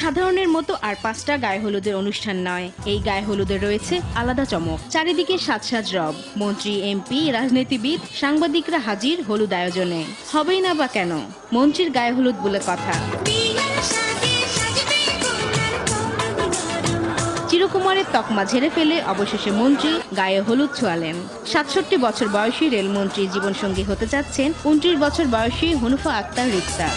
সাধারণের মতো আর 5টা গায়ে হলুদের অনুষ্ঠান নয়, এই গায়ে হলুদে রয়েছে আলাদা চমক। চারিদিকে সাজ রব, মন্ত্রী, এমপি, রাজনীতিবিদ, সাংবাদিকরা হাজির হলুদ আয়োজনে। হবেই না বা কেন, মন্ত্রীর গায়ে হলুদ বলে কথা। চিরকুমারের তকমা ঝেড়ে ফেলে অবশেষে মন্ত্রী গায়ে হলুদ ছোঁয়ালেন। 67 বছর বয়সী রেলমন্ত্রী জীবনসঙ্গী হতে যাচ্ছেন 29 বছর বয়সী হুনুফা আক্তার রিক্তা।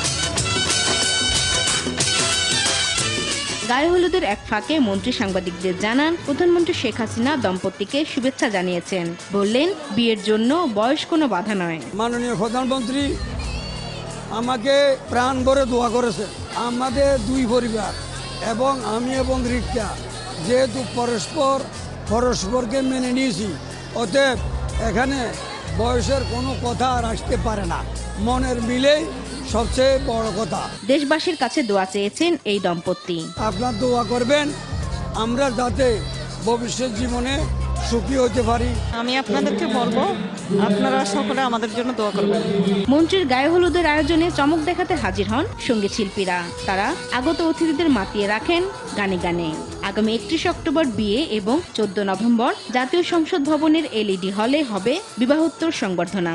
গায়ে হলুদের এক ফাঁকে মন্ত্রী সাংবাদিকদের জানান, প্রধানমন্ত্রী শেখ হাসিনা দম্পতিকে শুভেচ্ছা জানিয়েছেন। বললেন, বিয়ের জন্য বয়স কোনো বাধা নয়। মাননীয় প্রধানমন্ত্রী আমাকে প্রাণ ভরে দোয়া করেছে। আমাদের দুই পরিবার এবং আমি এবং রিক্তা যেহেতু পরস্পরকে মেনে নিয়েছি, অতএব এখানে বয়সের কোনো কথা আর আসতে পারে না। মনের মিলেই সবচেয়ে বড় কথা। দেশবাসীর কাছে দোয়া চেয়েছেন এই দম্পতি। আপনার দোয়া করবেন আমরা যাতে ভবিষ্যৎ জীবনে সুখী হতে পারি। আমি আপনাদেরকে বলবো, আপনারা সকলে আমাদের জন্য দোয়া করবেন। মন্ত্রীর গায়ে হলুদের আয়োজনে চমক দেখাতে হাজির হন সঙ্গীত শিল্পীরা। তারা আগত অতিথিদের মাতিয়ে রাখেন গানে গানে। আগামী 31 অক্টোবর বিয়ে এবং 14 নভেম্বর জাতীয় সংসদ ভবনের LED হলে হবে বিবাহোত্তর সংবর্ধনা।